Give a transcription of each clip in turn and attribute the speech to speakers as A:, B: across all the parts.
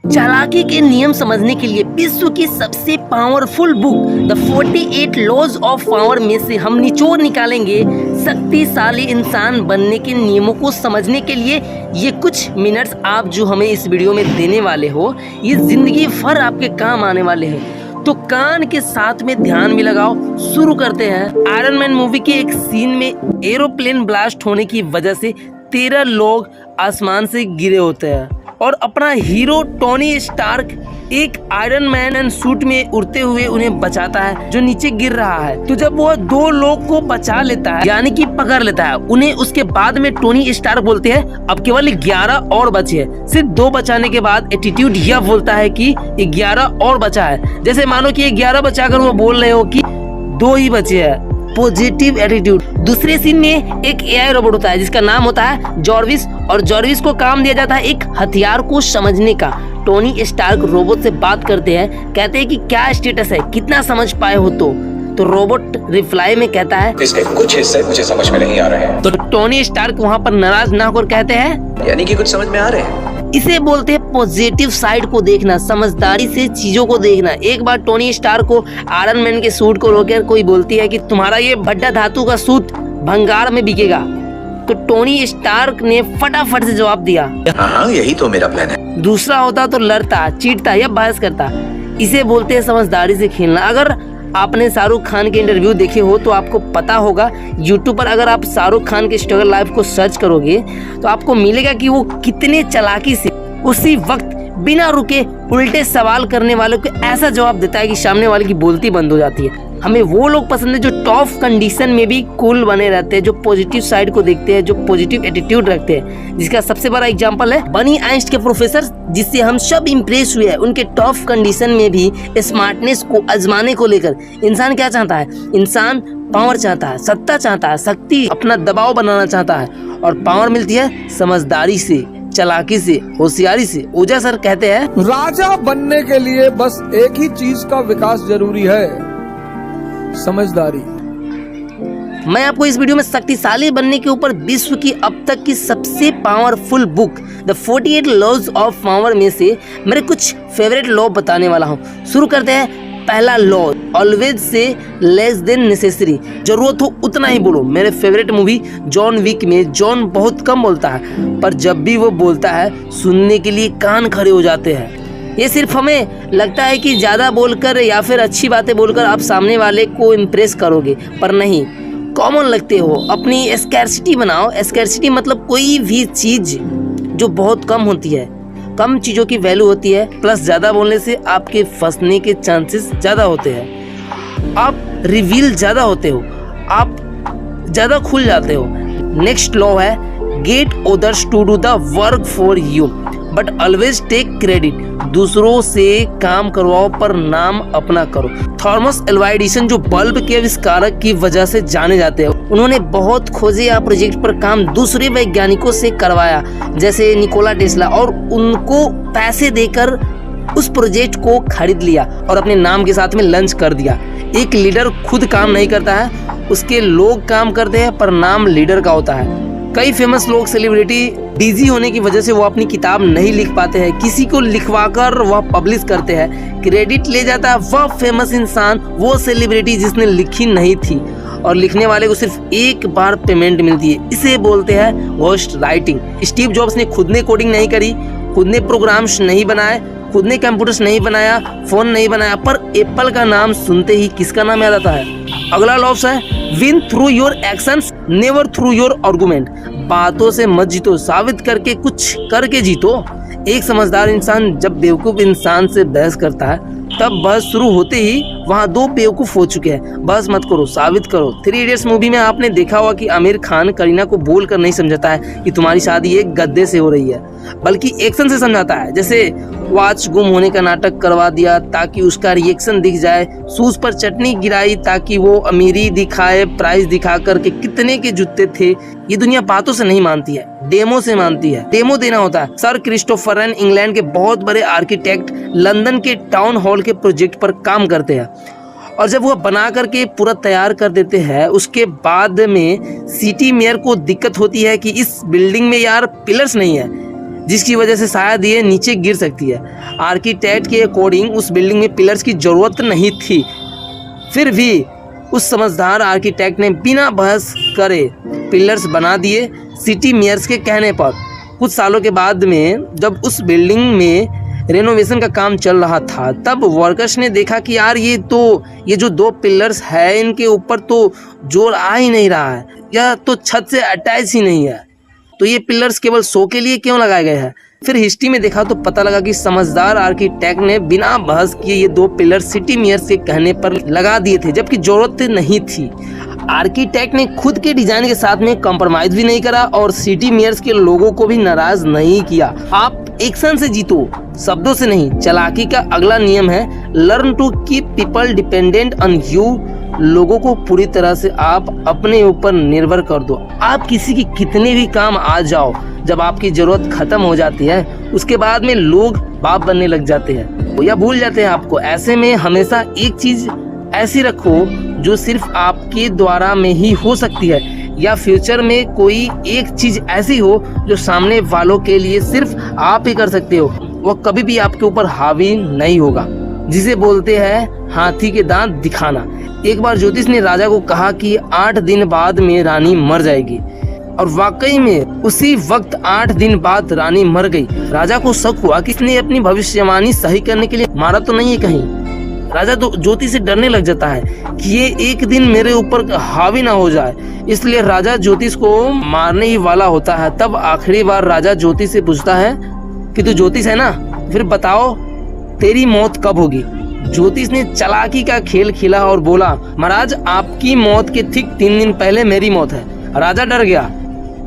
A: चालाकी के नियम समझने के लिए विश्व की सबसे powerful book the 48 laws of power में से हम निचोड़ निकालेंगे शक्तिशाली इंसान बनने के नियमों को समझने के लिए। ये कुछ मिनट्स आप जो हमें इस वीडियो में देने वाले हो, ये जिंदगी भर आपके काम आने वाले हैं। तो कान के साथ में ध्यान भी लगाओ। शुरू करते हैं। आयरन मैन मूवी के एक सीन में एरोप्लेन ब्लास्ट होने की वजह से 13 लोग आसमान से गिरे होते हैं और अपना हीरो टोनी स्टार्क एक आयरन मैन सूट में उड़ते हुए उन्हें बचाता है जो नीचे गिर रहा है। तो जब वह 2 लोग को बचा लेता है, यानी कि पकड़ लेता है उन्हें, उसके बाद में टोनी स्टार्क बोलते हैं अब केवल 11 और बचे हैं। सिर्फ 2 बचाने के बाद एटीट्यूड यह बोलता है कि 11 और बचा है, जैसे मानो कि 11 बचाकर वो बोल रहे हो कि 2 ही बचे हैं। Positive attitude. दूसरे सीन में एक एआई रोबोट होता है जिसका नाम होता है जॉर्विस, और जॉर्विस को काम दिया जाता है एक हथियार को समझने का। टोनी स्टार्क रोबोट से बात करते हैं, कहते हैं कि क्या स्टेटस है, कितना समझ पाए हो। तो रोबोट रिप्लाई में कहता है
B: इसके कुछ हिस्से मुझे समझ में नहीं आ रहे हैं।
A: तो टोनी स्टार्क वहाँ पर नाराज ना होकर कहते हैं
B: यानी कि कुछ समझ में आ रहे हैं।
A: इसे बोलते हैं पॉजिटिव साइड को देखना, समझदारी से चीजों को देखना। एक बार टोनी स्टार्क को आयरन मैन के सूट को रोककर कोई बोलती है कि तुम्हारा ये भड्डा धातु का सूट भंगार में बिकेगा। तो टोनी स्टार्क ने फटाफट से जवाब दिया
B: हाँ, यही तो मेरा प्लान है।
A: दूसरा होता तो लड़ता, चीटता या बहस करता। इसे बोलते हैं समझदारी से खेलना। अगर आपने शाहरुख खान के इंटरव्यू देखे हो तो आपको पता होगा, यूट्यूब पर अगर आप शाहरुख खान के स्ट्रगल लाइफ को सर्च करोगे तो आपको मिलेगा कि वो कितने चालाकी से उसी वक्त बिना रुके उल्टे सवाल करने वालों को ऐसा जवाब देता है कि सामने वाले की बोलती बंद हो जाती है। हमें वो लोग पसंद है जो टफ कंडीशन में भी कूल बने रहते हैं, जो पॉजिटिव साइड को देखते हैं, जो पॉजिटिव एटीट्यूड रखते हैं। जिसका सबसे बड़ा एग्जांपल है बनी आइंस्टाइन के प्रोफेसर, जिससे हम सब इम्प्रेस हुए हैं। उनके टफ कंडीशन में भी स्मार्टनेस को आजमाने को लेकर इंसान क्या चाहता है? इंसान पावर चाहता है, सत्ता चाहता है, शक्ति, अपना दबाव बनाना चाहता है। और पावर मिलती है समझदारी से, चालाकी से, होशियारी से। ओझा सर कहते हैं
C: राजा बनने के लिए बस एक ही चीज का विकास जरूरी है, समझदारी।
A: मैं आपको इस वीडियो में शक्तिशाली बनने के ऊपर विश्व की अब तक की सबसे powerful book the 48 laws of power में से मेरे कुछ फेवरेट लॉ बताने वाला हूँ। शुरू करते हैं। पहला law, always say less than necessary. जरूरत हो उतना ही बोलो। मेरे फेवरेट मूवी जॉन विक में जॉन बहुत कम बोलता है, पर जब भी वो बोलता है सुनने के लिए कान खड़े हो जाते हैं। ये सिर्फ हमें लगता है कि ज़्यादा बोलकर या फिर अच्छी बातें बोलकर आप सामने वाले को इम्प्रेस करोगे, पर नहीं, कॉमन लगते हो। अपनी स्कैर्सिटी बनाओ। स्कैर्सिटी मतलब कोई भी चीज़ जो बहुत कम होती है, कम चीज़ों की वैल्यू होती है, प्लस ज़्यादा बोलने से आपके फंसने के चांसेस ज़्यादा होते हैं। आप रिवील ज़्यादा होते हो, आप ज़्यादा खुल जाते हो। नेक्स्ट लॉ है get others to do the work for you but always take credit. दूसरों से काम करवाओ पर नाम अपना करो। थॉमस एल्वा एडिसन जो बल्ब के आविष्कारक की वजह से जाने जाते हैं, उन्होंने बहुत खोजे या प्रोजेक्ट पर काम दूसरे वैज्ञानिकों से करवाया, जैसे निकोला टेस्ला, और उनको पैसे देकर उस प्रोजेक्ट को खरीद लिया और अपने नाम के साथ में लॉन्च कर दिया। एक लीडर खुद काम नहीं करता है, उसके लोग काम करते हैं, पर नाम लीडर का होता है। कई फेमस लोग, सेलिब्रिटी बिजी होने की वजह से वो अपनी किताब नहीं लिख पाते हैं, किसी को लिखवाकर वह पब्लिश करते हैं। क्रेडिट ले जाता है वह फेमस इंसान, वो सेलिब्रिटी जिसने लिखी नहीं थी, और लिखने वाले को सिर्फ एक बार पेमेंट मिलती है। इसे बोलते हैं घोस्ट राइटिंग। स्टीव जॉब्स ने खुद ने कोडिंग नहीं करी, खुद ने प्रोग्राम्स नहीं बनाए, खुद ने कंप्यूटर्स नहीं बनाया, फोन नहीं बनाया, पर एप्पल का नाम सुनते ही किसका नाम याद आता है? अगला लॉस है win through your actions never through your argument. बातों से मत जीतो, साबित करके कुछ करके जीतो। एक समझदार इंसान जब बेवकूफ इंसान से बहस करता है, तब बहस शुरू होते ही वहाँ 2 बेवकूफ हो चुके हैं। बहस मत करो, साबित करो। 3 इडियट्स मूवी में आपने देखा होगा कि आमिर खान करीना को बोलकर नहीं समझाता है कि तुम्हारी शादी एक गद्दे से हो रही है, बल्कि एक्शन से समझाता है। जैसे वॉच गुम होने का नाटक करवा दिया ताकि उसका रिएक्शन दिख जाए, शूज पर चटनी गिराई ताकि वो अमीरी दिखाए, प्राइस दिखा करके कितने के जूते थे। ये दुनिया बातों से नहीं मानती है, डेमो से मानती है। डेमो देना होता है। सर क्रिस्टोफरन इंग्लैंड के बहुत बड़े आर्किटेक्ट लंदन के टाउन हॉल के प्रोजेक्ट पर काम करते हैं, और जब वह बना करके पूरा तैयार कर देते हैं, उसके बाद में सिटी मेयर को दिक्कत होती है कि इस बिल्डिंग में यार पिलर्स नहीं है, जिसकी वजह से शायद ये नीचे गिर सकती है। आर्किटेक्ट के अकॉर्डिंग उस बिल्डिंग में पिलर्स की ज़रूरत नहीं थी, फिर भी उस समझदार आर्किटेक्ट ने बिना बहस करे पिलर्स बना दिए सिटी मेयर्स के कहने पर। कुछ सालों के बाद में जब उस बिल्डिंग में रेनोवेशन का काम चल रहा था, तब वर्कर्स ने देखा कि यार ये जो 2 पिलर्स है इनके ऊपर तो जोर आ ही नहीं रहा है, या तो छत से अटैच ही नहीं है, तो ये पिलर्स केवल शो के लिए क्यों लगाए गए हैं। फिर हिस्ट्री में देखा तो पता लगा कि समझदार आर्किटेक्ट ने बिना बहस किए ये 2 पिलर सिटी मेयर्स के कहने पर लगा दिए थे, जबकि जरूरत नहीं थी। आर्किटेक्ट ने खुद के डिजाइन के साथ में कॉम्प्रोमाइज भी नहीं करा और सिटी मेयर्स के लोगों को भी नाराज नहीं किया। आप एक्शन से जीतो, शब्दों से नहीं। चालाकी का अगला नियम है learn to keep people dependent on you. लोगों को पूरी तरह से आप अपने ऊपर निर्भर कर दो। आप किसी की कितने भी काम आ जाओ, जब आपकी जरूरत खत्म हो जाती है उसके बाद में लोग बाप बनने लग जाते हैं या भूल जाते हैं आपको। ऐसे में हमेशा एक चीज ऐसी रखो जो सिर्फ आपके द्वारा में ही हो सकती है, या फ्यूचर में कोई एक चीज ऐसी हो जो सामने वालों के लिए सिर्फ आप ही कर सकते हो। वो कभी भी आपके ऊपर हावी नहीं होगा, जिसे बोलते हैं हाथी के दांत दिखाना। एक बार ज्योतिष ने राजा को कहा कि 8 दिन बाद में रानी मर जाएगी, और वाकई में उसी वक्त 8 दिन बाद रानी मर गई। राजा को शक हुआ कि इसने अपनी भविष्यवाणी सही करने के लिए मारा तो नहीं है कहीं। राजा तो ज्योतिष से डरने लग जाता है कि ये एक दिन मेरे ऊपर हावी ना हो जाए, इसलिए राजा ज्योतिष को मारने ही वाला होता है। तब आखिरी बार राजा ज्योतिष से पूछता है कि तू ज्योतिष है ना, फिर बताओ तेरी मौत कब होगी। ज्योतिष ने चालाकी का खेल खेला और बोला, महाराज आपकी मौत के ठीक 3 दिन पहले मेरी मौत है। राजा डर गया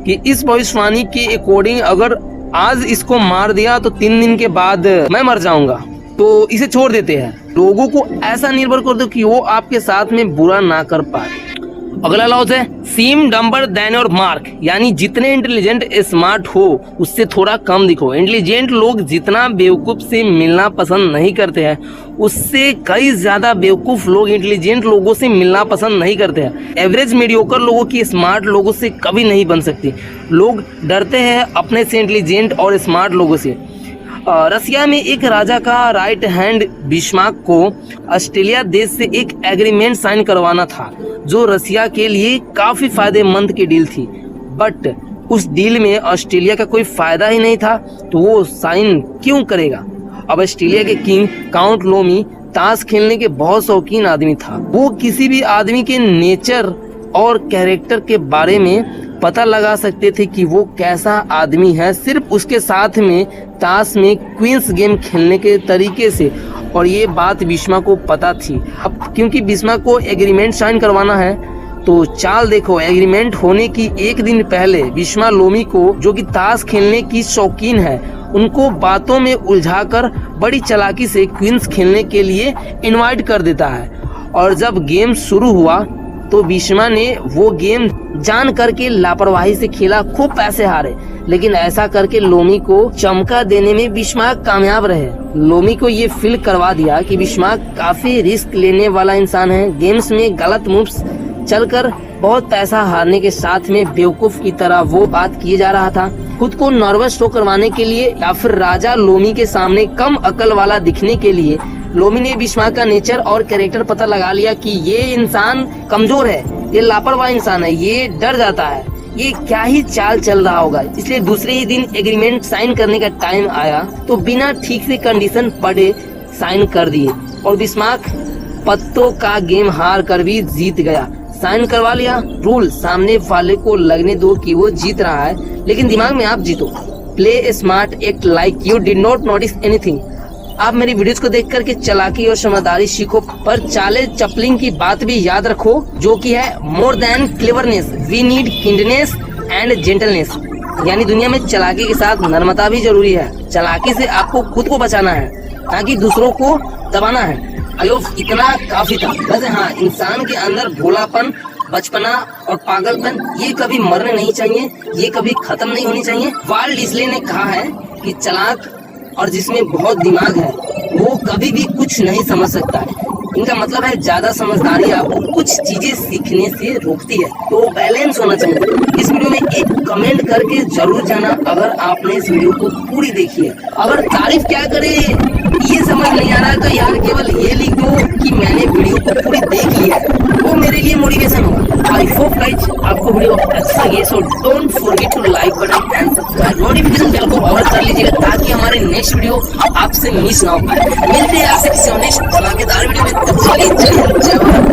A: कि इस भविष्यवाणी के अकॉर्डिंग अगर आज इसको मार दिया तो 3 दिन के बाद मैं मर जाऊंगा, तो इसे छोड़ देते हैं। लोगों को ऐसा निर्भर कर दो कि वो आपके साथ में बुरा ना कर पाए। अगला लॉज है सीम डम्बर देन योर मार्क, यानी जितने इंटेलिजेंट स्मार्ट हो उससे थोड़ा कम दिखो। इंटेलिजेंट लोग जितना बेवकूफ से मिलना पसंद नहीं करते हैं, उससे कई ज्यादा बेवकूफ लोग इंटेलिजेंट लोगों से मिलना पसंद नहीं करते हैं। एवरेज मीडियोकर लोगों की स्मार्ट लोगों से कभी नहीं बन सकती। लोग डरते हैं अपने से इंटेलिजेंट और स्मार्ट लोगों से। रसिया में एक राजा का राइट हैंड बिस्मार्क को ऑस्ट्रेलिया देश से एक एग्रीमेंट साइन करवाना था, जो रसिया के लिए काफी फायदेमंद की डील थी। बट उस डील में ऑस्ट्रेलिया का कोई फायदा ही नहीं था, तो वो साइन क्यों करेगा। अब ऑस्ट्रेलिया के किंग काउंट लोमी ताश खेलने के बहुत शौकीन आदमी था। वो किसी भी आदमी के नेचर और कैरेक्टर के बारे में पता लगा सकते थे कि वो कैसा आदमी है सिर्फ उसके साथ में ताश में क्वींस गेम खेलने के तरीके से। और ये बात बिस्मा को पता थी। अब क्योंकि बिस्मा को एग्रीमेंट साइन करवाना है, तो चाल देखो, एग्रीमेंट होने की एक दिन पहले बिस्मा लोमी को, जो कि ताश खेलने की शौकीन है, उनको बातों में उलझाकर बड़ी चालाकी से क्वींस खेलने के लिए इनवाइट कर देता है। और जब गेम शुरू हुआ तो बिस्मा ने वो गेम जान करके लापरवाही से खेला, खूब पैसे हारे, लेकिन ऐसा करके लोमी को चमका देने में बिस्मा कामयाब रहे। लोमी को ये फील करवा दिया कि बिस्मा काफी रिस्क लेने वाला इंसान है। गेम्स में गलत मूव्स चलकर बहुत पैसा हारने के साथ में बेवकूफ की तरह वो बात किए जा रहा था। खुद को नर्वस शो करवाने के लिए या फिर राजा लोमी के सामने कम अकल वाला दिखने के लिए लोमी ने बिस्मा का नेचर और कैरेक्टर पता लगा लिया कि ये इंसान कमजोर है, ये लापरवाह इंसान है, ये डर जाता है, ये क्या ही चाल चल रहा होगा। इसलिए दूसरे ही दिन एग्रीमेंट साइन करने का टाइम आया तो बिना ठीक से कंडीशन पढ़े साइन कर दिए, और बिस्मा पत्तों का गेम हार कर भी जीत गया। साइन करवा लिया। रूल सामने वाले को लगने दो कि वो जीत रहा है, लेकिन दिमाग में आप जीतो। Play smart, act like you did not notice anything. आप मेरी वीडियोस को देख करके चालाकी और समझदारी सीखो, पर चाले चपलिंग की बात भी याद रखो, जो कि है more than cleverness we need kindness and gentleness. यानी दुनिया में चालाकी के साथ नम्रता भी जरूरी है। चालाकी से आपको खुद को बचाना है, ताकि दूसरों को दबाना है। इतना काफी था। वैसे हाँ, इंसान के अंदर भोलापन, बचपना और पागलपन ये कभी मरने नहीं चाहिए, ये कभी खत्म नहीं होनी चाहिए। वाल्ट डिज्नी ने कहा है कि चालाक और जिसमें बहुत दिमाग है वो कभी भी कुछ नहीं समझ सकता है। इनका मतलब है ज्यादा समझदारी आपको कुछ चीजें सीखने से रोकती है, तो बैलेंस होना चाहिए। इस वीडियो में एक कमेंट करके जरूर जाना अगर आपने इस वीडियो को पूरी देखी है। अगर तारीफ क्या करे ये समझ नहीं आ रहा तो यार केवल ये लिख दो कि मैंने वीडियो को पूरी देख ली है, वो मेरे लिए मोटिवेशन होगा। आई होप गाइस आपको वीडियो अच्छा लगे, so don't forget to like button and subscribe, notification bell को ऑन कर लीजिएगा ताकि हमारे नेक्स्ट वीडियो आपसे मिस ना हो पाए। मिलते हैं आपसे किसी नेक्स्ट धमाकेदार वीडियो में, तब तक के लिए जय हिंद, जय भारत।